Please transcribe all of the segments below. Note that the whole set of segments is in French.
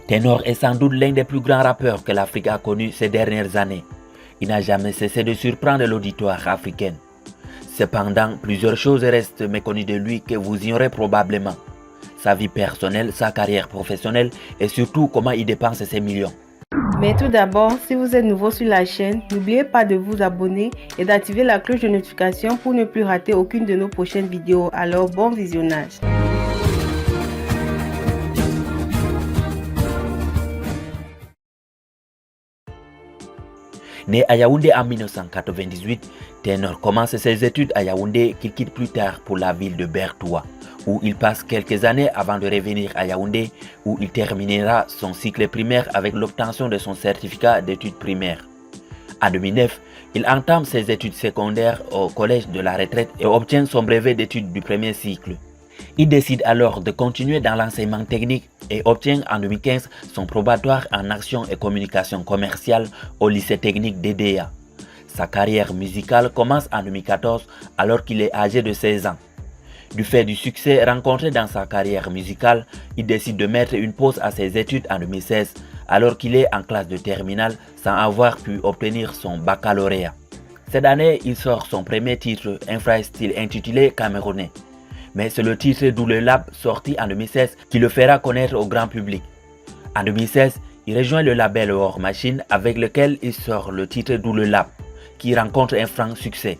Ténor est sans doute l'un des plus grands rappeurs que l'Afrique a connu ces dernières années. Il n'a jamais cessé de surprendre l'auditoire africain. Cependant, plusieurs choses restent méconnues de lui que vous ignorez probablement. Sa vie personnelle, sa carrière professionnelle et surtout comment il dépense ses millions. Mais tout d'abord, si vous êtes nouveau sur la chaîne, n'oubliez pas de vous abonner et d'activer la cloche de notification pour ne plus rater aucune de nos prochaines vidéos. Alors bon visionnage. Né à Yaoundé en 1998, Ténor commence ses études à Yaoundé qu'il quitte plus tard pour la ville de Bertoua, où il passe quelques années avant de revenir à Yaoundé, où il terminera son cycle primaire avec l'obtention de son certificat d'études primaires. En 2009, il entame ses études secondaires au collège de la retraite et obtient son brevet d'études du premier cycle. Il décide alors de continuer dans l'enseignement technique et obtient en 2015 son probatoire en action et communication commerciale au lycée technique d'Edea. Sa carrière musicale commence en 2014 alors qu'il est âgé de 16 ans. Du fait du succès rencontré dans sa carrière musicale, il décide de mettre une pause à ses études en 2016 alors qu'il est en classe de terminale sans avoir pu obtenir son baccalauréat. Cette année, il sort son premier titre infra-style intitulé Camerounais. Mais c'est le titre D'où le Lab sorti en 2016 qui le fera connaître au grand public. En 2016, il rejoint le label War Machine avec lequel il sort le titre D'où le Lab qui rencontre un franc succès.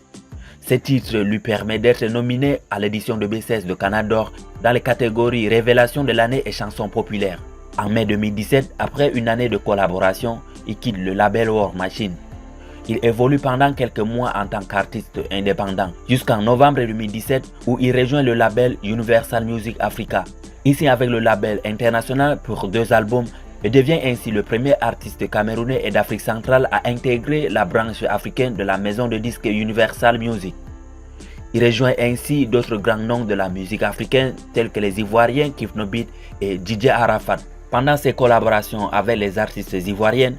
Ce titre lui permet d'être nominé à l'édition de B16 de Canador dans les catégories Révélation de l'année et chansons populaires. En mai 2017, après une année de collaboration, il quitte le label War Machine. Il évolue pendant quelques mois en tant qu'artiste indépendant, jusqu'en novembre 2017 où il rejoint le label Universal Music Africa. Il signe avec le label international pour 2 albums et devient ainsi le premier artiste camerounais et d'Afrique centrale à intégrer la branche africaine de la maison de disques Universal Music. Il rejoint ainsi d'autres grands noms de la musique africaine tels que les Ivoiriens Kif No Beat et DJ Arafat. Pendant ses collaborations avec les artistes ivoiriennes,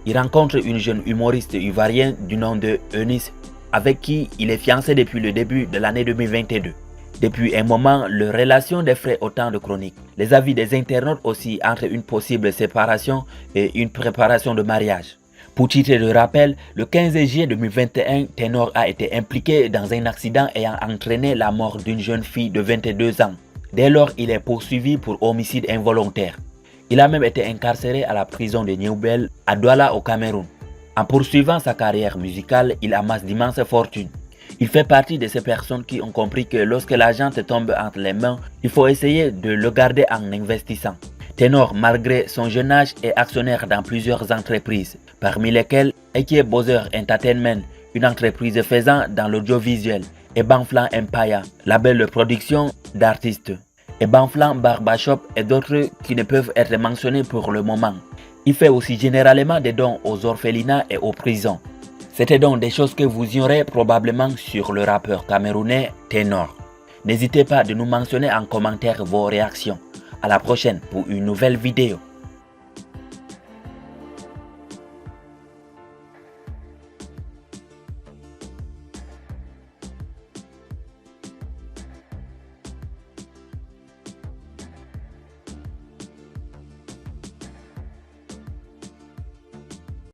il rencontre une jeune humoriste ivoirienne du nom de Eunice, avec qui il est fiancé depuis le début de l'année 2022. Depuis un moment, leur relation défraie autant de chroniques. Les avis des internautes aussi entre une possible séparation et une préparation de mariage. Pour titre de rappel, le 15 juillet 2021, Ténor a été impliqué dans un accident ayant entraîné la mort d'une jeune fille de 22 ans. Dès lors, il est poursuivi pour homicide involontaire. Il a même été incarcéré à la prison de Nioubel à Douala au Cameroun. En poursuivant sa carrière musicale, il amasse d'immenses fortunes. Il fait partie de ces personnes qui ont compris que lorsque l'argent te tombe entre les mains, il faut essayer de le garder en investissant. Ténor, malgré son jeune âge, est actionnaire dans plusieurs entreprises, parmi lesquelles Eke Bowser Entertainment, une entreprise faisant dans l'audiovisuel, et Banflan Empire, label de production d'artistes, et Banflan Barbershop et d'autres qui ne peuvent être mentionnés pour le moment. Il fait aussi généralement des dons aux orphelinats et aux prisons. C'était donc des choses que vous ignorez probablement sur le rappeur camerounais Ténor. N'hésitez pas de nous mentionner en commentaire vos réactions. À la prochaine pour une nouvelle vidéo.